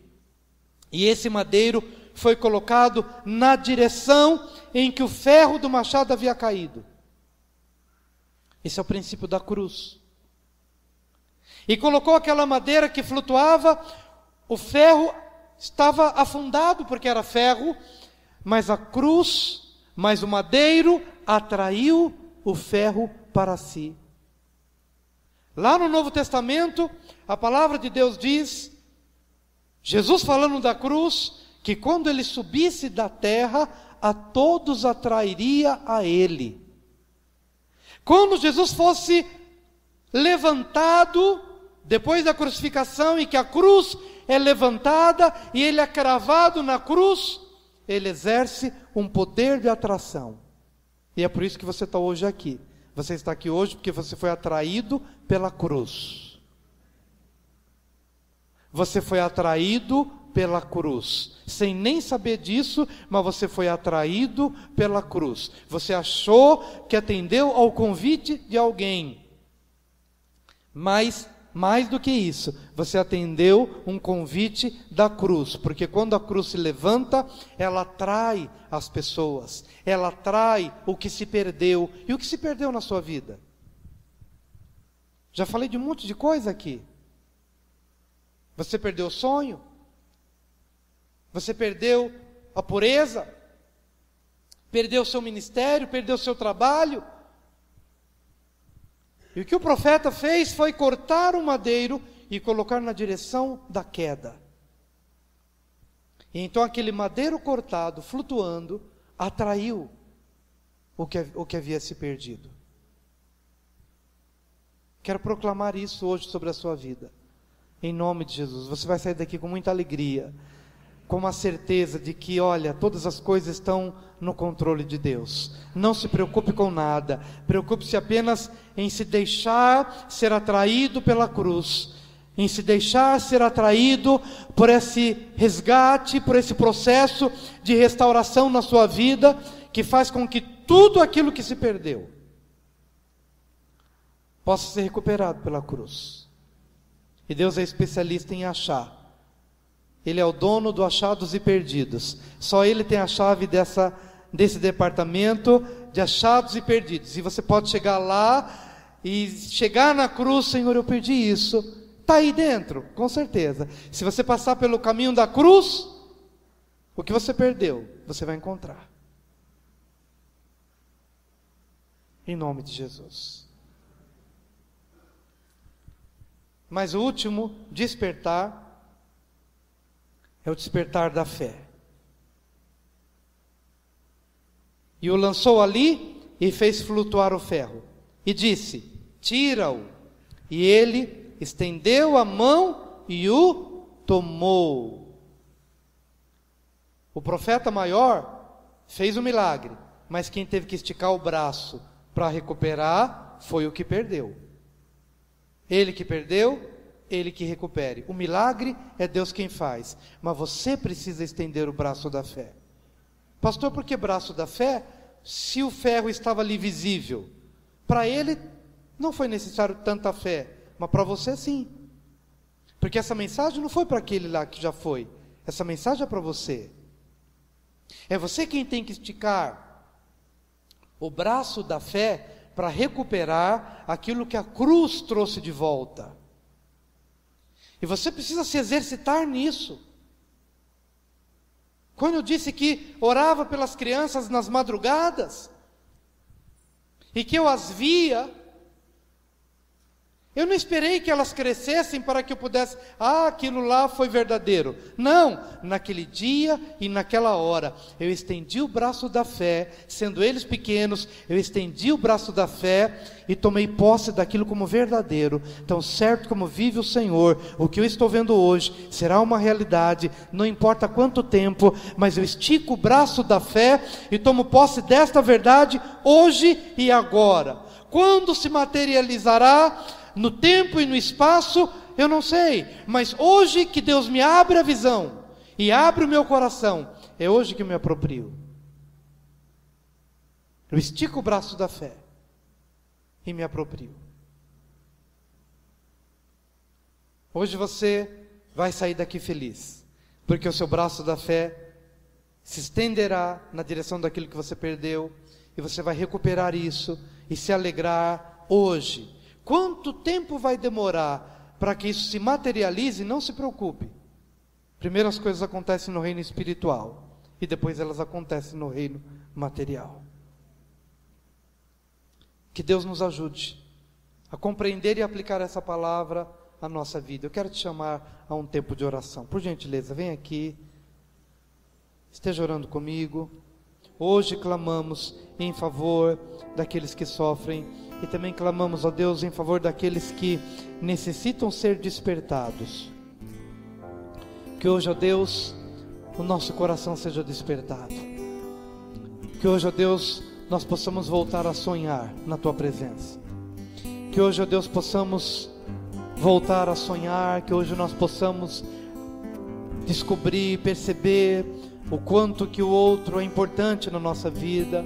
e esse madeiro foi colocado na direção em que o ferro do machado havia caído. Esse é o princípio da cruz. E colocou aquela madeira que flutuava, o ferro estava afundado porque era ferro, mas a cruz, mas o madeiro atraiu o ferro para si. Lá no Novo Testamento, a palavra de Deus diz, Jesus falando da cruz, que quando ele subisse da terra, a todos atrairia a ele. Quando Jesus fosse levantado, depois da crucificação, e que a cruz é levantada, e ele é cravado na cruz, ele exerce um poder de atração. E é por isso que você está hoje aqui. Você está aqui hoje porque você foi atraído pela cruz. Você foi atraído pela cruz. Sem nem saber disso, mas você foi atraído pela cruz. Você achou que atendeu ao convite de alguém. Mas Mais do que isso, você atendeu um convite da cruz, porque quando a cruz se levanta, ela atrai as pessoas, ela atrai o que se perdeu. E o que se perdeu na sua vida? Já falei de um monte de coisa aqui. Você perdeu o sonho? Você perdeu a pureza? Perdeu o seu ministério? Perdeu o seu trabalho? E o que o profeta fez foi cortar o madeiro e colocar na direção da queda. E então aquele madeiro cortado, flutuando, atraiu o que havia se perdido. Quero proclamar isso hoje sobre a sua vida. Em nome de Jesus. Você vai sair daqui com muita alegria, com uma certeza de que, olha, todas as coisas estão no controle de Deus. Não se preocupe com nada, preocupe-se apenas em se deixar ser atraído pela cruz, em se deixar ser atraído por esse resgate, por esse processo de restauração na sua vida, que faz com que tudo aquilo que se perdeu possa ser recuperado pela cruz. E Deus é especialista em achar. Ele é o dono do achados e perdidos. Só Ele tem a chave desse departamento de achados e perdidos. E você pode chegar lá e chegar na cruz: Senhor, eu perdi isso. Está aí dentro, com certeza. Se você passar pelo caminho da cruz, o que você perdeu, você vai encontrar. Em nome de Jesus. Mas o último despertar é o despertar da fé. E o lançou ali e fez flutuar o ferro. E disse: tira-o. E ele estendeu a mão e o tomou. O profeta maior fez o milagre, mas quem teve que esticar o braço para recuperar foi o que perdeu. Ele que perdeu, Ele que recupere. O milagre é Deus quem faz, mas você precisa estender o braço da fé. Pastor, por que braço da fé? Se o ferro estava ali visível, para ele não foi necessário tanta fé, mas para você sim. Porque essa mensagem não foi para aquele lá que já foi, essa mensagem é para você. É você quem tem que esticar o braço da fé para recuperar aquilo que a cruz trouxe de volta. E você precisa se exercitar nisso. Quando eu disse que orava pelas crianças nas madrugadas, e que eu as via, eu não esperei que elas crescessem para que eu pudesse, aquilo lá foi verdadeiro. Não, naquele dia e naquela hora, eu estendi o braço da fé, sendo eles pequenos, eu estendi o braço da fé e tomei posse daquilo como verdadeiro. Tão certo como vive o Senhor, o que eu estou vendo hoje será uma realidade, não importa quanto tempo, mas eu estico o braço da fé e tomo posse desta verdade hoje e agora. Quando se materializará? No tempo e no espaço, eu não sei, mas hoje que Deus me abre a visão e abre o meu coração, é hoje que eu me aproprio. Eu estico o braço da fé e me aproprio. Hoje você vai sair daqui feliz, porque o seu braço da fé se estenderá na direção daquilo que você perdeu, e você vai recuperar isso e se alegrar hoje. Quanto tempo vai demorar para que isso se materialize? Não se preocupe. Primeiro as coisas acontecem no reino espiritual, e depois elas acontecem no reino material. Que Deus nos ajude a compreender e aplicar essa palavra à nossa vida. Eu quero te chamar a um tempo de oração. Por gentileza, vem aqui, esteja orando comigo. Hoje clamamos em favor daqueles que sofrem, e também clamamos a Deus em favor daqueles que necessitam ser despertados. Que hoje, ó Deus, o nosso coração seja despertado. Que hoje, ó Deus, nós possamos voltar a sonhar na Tua presença. Que hoje, ó Deus, possamos voltar a sonhar. Que hoje nós possamos descobrir, perceber o quanto que o outro é importante na nossa vida.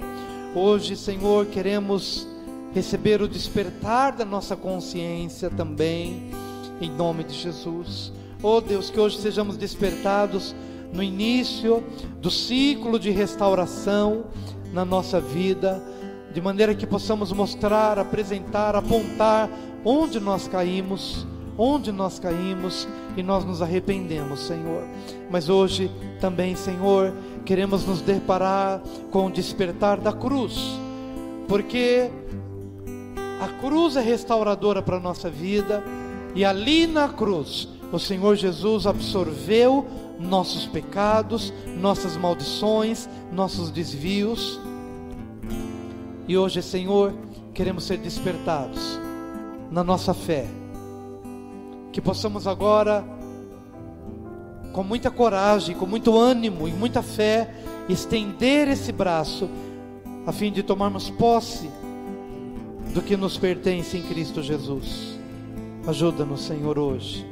Hoje, Senhor, queremos receber o despertar da nossa consciência também, em nome de Jesus. Oh Deus, que hoje sejamos despertados no início do ciclo de restauração na nossa vida, de maneira que possamos mostrar, apresentar, apontar onde nós caímos, e nós nos arrependemos, Senhor. Mas hoje também, Senhor, queremos nos deparar com o despertar da cruz, porque a cruz é restauradora para a nossa vida, e ali na cruz o Senhor Jesus absorveu nossos pecados, nossas maldições, nossos desvios. E hoje, Senhor, queremos ser despertados na nossa fé, que possamos agora, com muita coragem, com muito ânimo e muita fé, estender esse braço, a fim de tomarmos posse do que nos pertence em Cristo Jesus. Ajuda-nos, Senhor, hoje.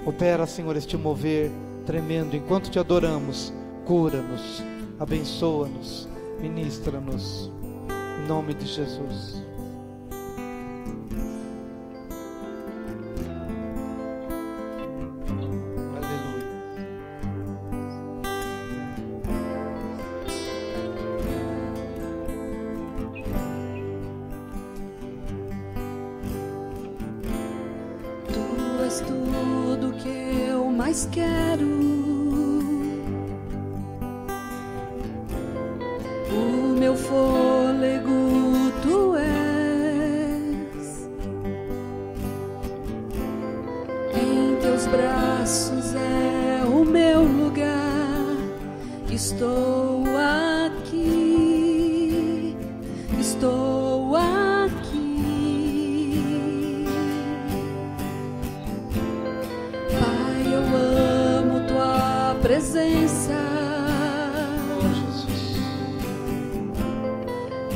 Opera, Senhor, este mover tremendo. Enquanto te adoramos, cura-nos, abençoa-nos, ministra-nos, em nome de Jesus. Tudo que eu mais quero, o meu fôlego tu és, em teus braços é o meu lugar, estou aqui, estou aqui. Presença,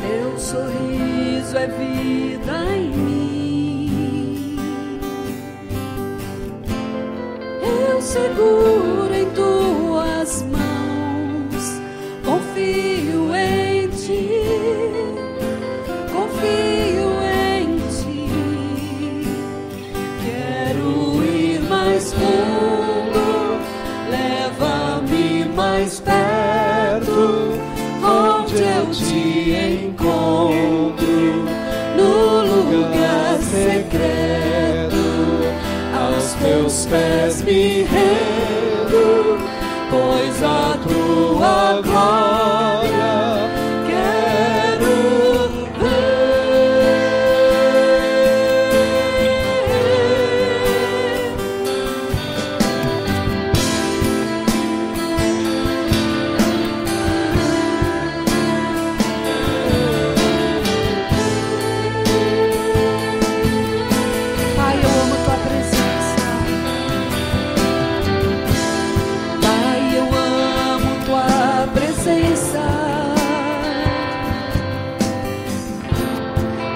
teu sorriso é vida em mim, eu seguro em tuas mãos, confio em ti, confio em ti, quero ir mais fundo, mais perto, onde eu te encontro, no lugar secreto, aos teus pés me rendo, pois a tua glória quero ver.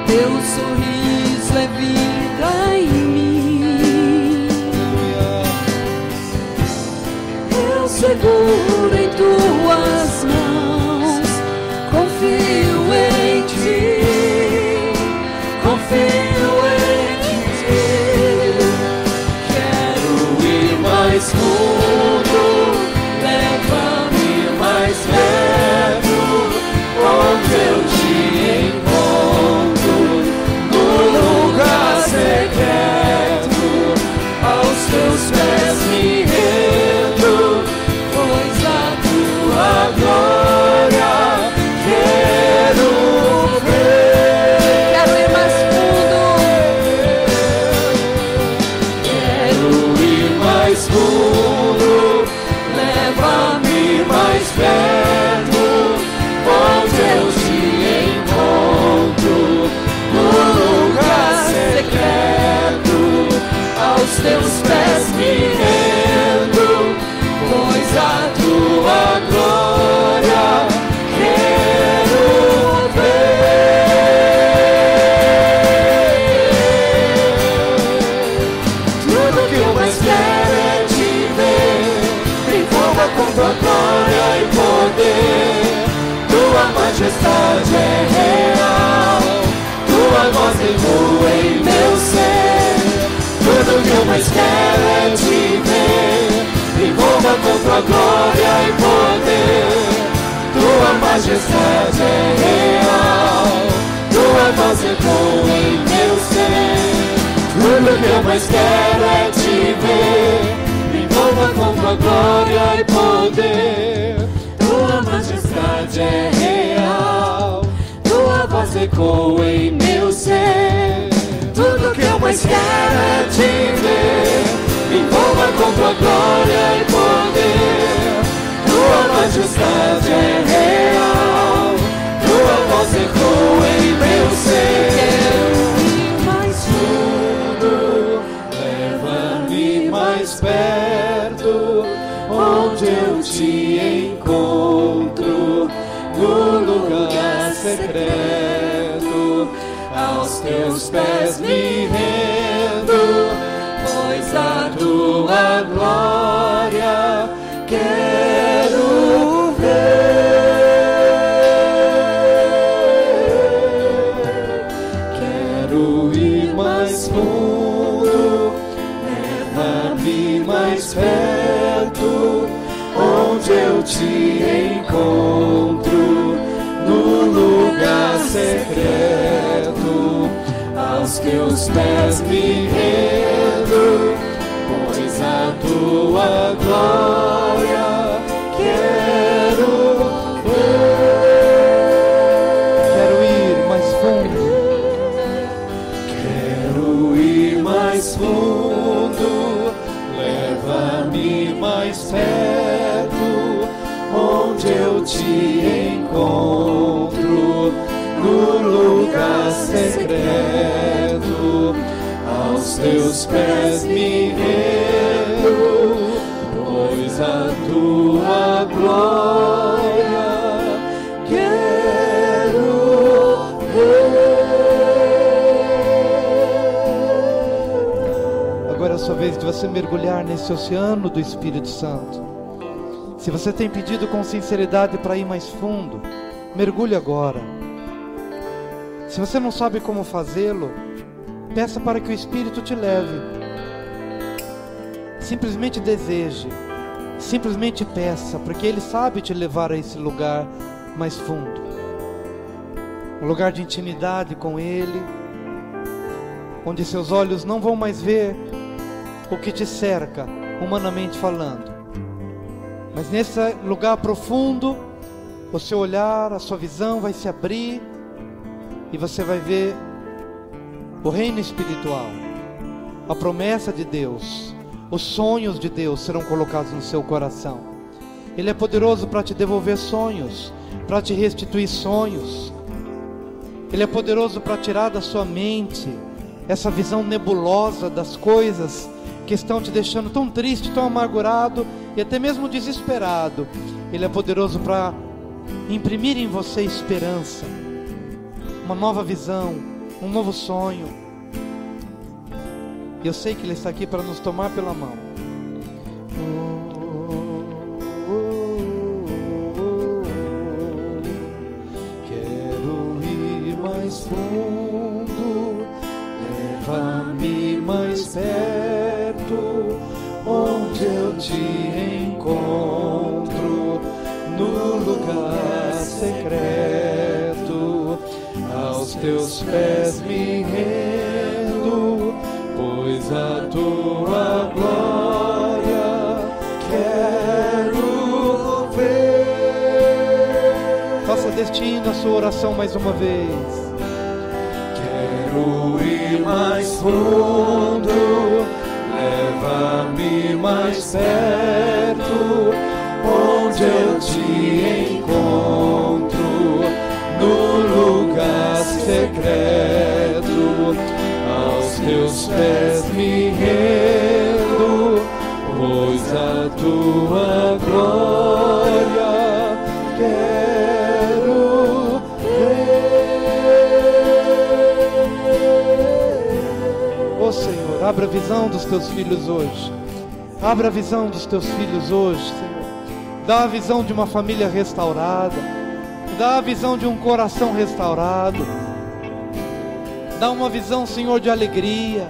Teu sorriso é vida em mim, eu seguro em tuas mãos, confio em ti, confio em ti, quero ir mais fundo, leva-me mais perto, onde eu te encontro, no tua glória e poder. Tua majestade é real, tua voz ecoa em meu ser. Tudo que eu mais quero é te ver, me envolva com tua glória e poder. Tua majestade é real, tua voz ecoa em meu ser. Tudo que eu mais quero é te ver, me envolva com tua glória e poder. Tua majestade é real, tua voz ecoa em meu ser. Mais fundo, leva-me mais perto, onde eu te encontro, no lugar secreto. Aos teus pés me rendo, pois a tua glória quero ver. Quero ir mais fundo, leva-me mais perto, onde eu te encontro, no lugar secreto. Aos teus pés me rendo, pois a tua glória quero ver. Quero ir mais fundo. Quero ir mais fundo, leva-me mais perto, onde eu te encontro, no lugar secreto. Aos teus pés me rendo, pois a tua glória quero ver. Agora é a sua vez de você mergulhar nesse oceano do Espírito Santo. Se você tem pedido com sinceridade para ir mais fundo, mergulhe agora. Se você não sabe como fazê-lo, peça para que o Espírito te leve. Simplesmente deseje, simplesmente peça, porque Ele sabe te levar a esse lugar mais fundo. Um lugar de intimidade com Ele, onde seus olhos não vão mais ver o que te cerca, humanamente falando. Mas nesse lugar profundo, o seu olhar, a sua visão vai se abrir e você vai ver o reino espiritual, a promessa de Deus, os sonhos de Deus serão colocados no seu coração. Ele é poderoso para te devolver sonhos, para te restituir sonhos. Ele é poderoso para tirar da sua mente essa visão nebulosa das coisas que estão te deixando tão triste, tão amargurado e até mesmo desesperado. Ele é poderoso para imprimir em você esperança, uma nova visão, um novo sonho. E eu sei que Ele está aqui para nos tomar pela mão. Quero ir mais fundo, leva-me mais perto, onde eu te encontro, no lugar secreto. Aos teus pés me rendo, pois a tua glória quero ver. Faça destino a sua oração mais uma vez. Quero ir mais fundo, leva-me mais perto, onde eu te encontro, no lugar secreto. Aos teus pés me rendo, pois a tua glória quero ver. Ó Senhor, abra a visão dos teus filhos hoje. Abra a visão dos teus filhos hoje, Senhor. Dá a visão de uma família restaurada. Dá a visão de um coração restaurado. Dá uma visão, Senhor, de alegria,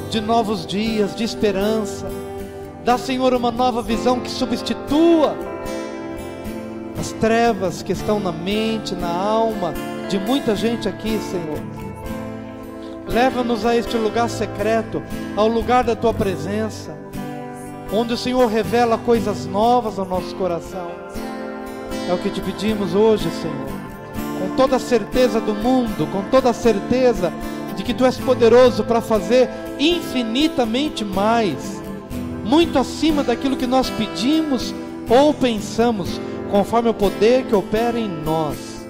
de novos dias, de esperança. Dá, Senhor, uma nova visão que substitua as trevas que estão na mente, na alma de muita gente aqui, Senhor. Leva-nos a este lugar secreto, ao lugar da Tua presença, onde o Senhor revela coisas novas ao nosso coração. É o que te pedimos hoje, Senhor, com toda a certeza do mundo, com toda a certeza de que Tu és poderoso para fazer infinitamente mais, muito acima daquilo que nós pedimos ou pensamos, conforme o poder que opera em nós.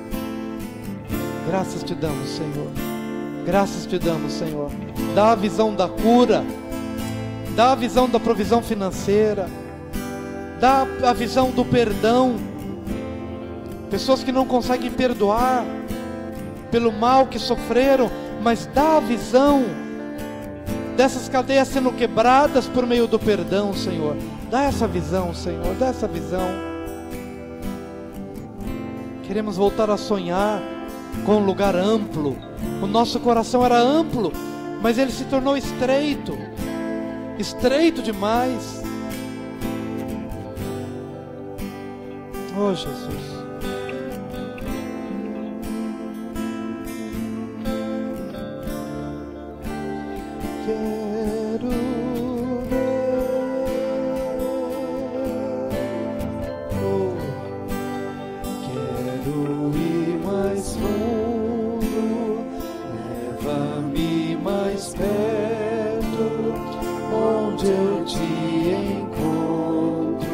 Graças te damos, Senhor. Graças te damos, Senhor. Dá a visão da cura, dá a visão da provisão financeira, dá a visão do perdão. Pessoas que não conseguem perdoar pelo mal que sofreram, mas dá a visão dessas cadeias sendo quebradas por meio do perdão, Senhor. Dá essa visão, Senhor, dá essa visão. Queremos voltar a sonhar com um lugar amplo. O nosso coração era amplo, mas ele se tornou estreito, estreito demais. Oh, Jesus. Quero ir mais fundo, leva-me mais perto, onde eu te encontro,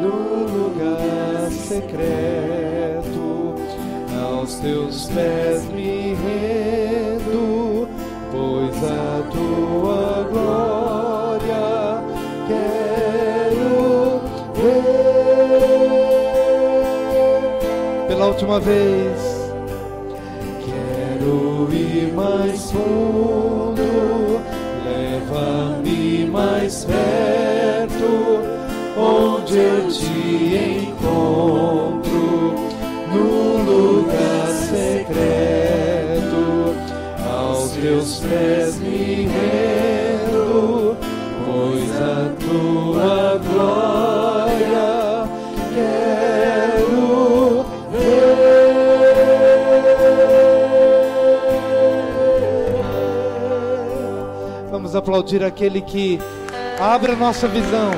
no lugar secreto, aos teus pés me rendo, pois a tua glória quero ver. Pela última vez, quero ir mais fundo, leva-me mais perto, onde eu te encontro, no lugar secreto, aos teus pés me rendo, pois a tua glória quero ver. Vamos aplaudir aquele que abre a nossa visão.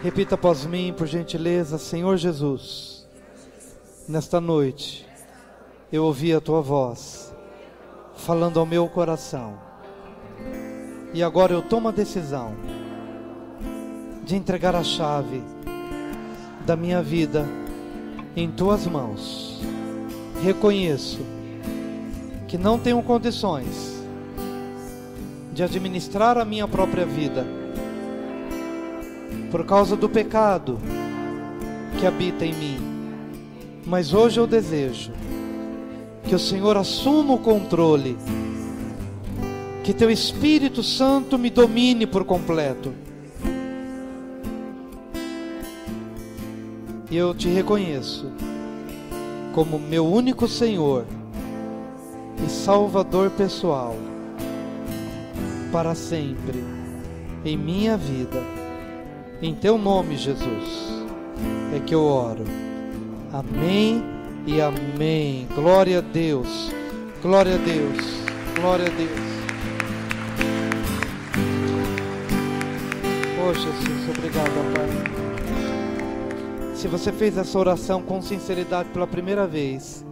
Repita após mim, por gentileza. Senhor Jesus, nesta noite eu ouvi a Tua voz falando ao meu coração, e agora eu tomo a decisão de entregar a chave da minha vida em Tuas mãos. Reconheço que não tenho condições de administrar a minha própria vida por causa do pecado que habita em mim. Mas hoje eu desejo que o Senhor assuma o controle, que Teu Espírito Santo me domine por completo. E eu Te reconheço como meu único Senhor e Salvador pessoal, para sempre, em minha vida. Em Teu nome, Jesus, é que eu oro. Amém e amém. Glória a Deus, glória a Deus, glória a Deus. Oh, Jesus, obrigado, Pai. Se você fez essa oração com sinceridade pela primeira vez,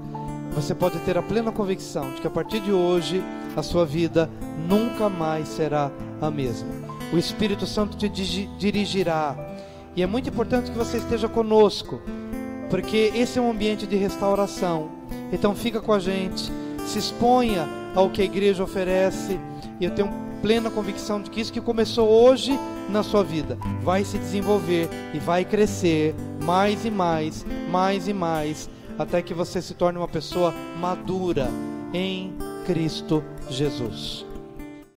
você pode ter a plena convicção de que a partir de hoje a sua vida nunca mais será a mesma. O Espírito Santo te dirigirá. E é muito importante que você esteja conosco, porque esse é um ambiente de restauração. Então fica com a gente, se exponha ao que a igreja oferece. E eu tenho plena convicção de que isso que começou hoje na sua vida vai se desenvolver e vai crescer mais e mais, mais e mais, até que você se torne uma pessoa madura em Cristo Jesus.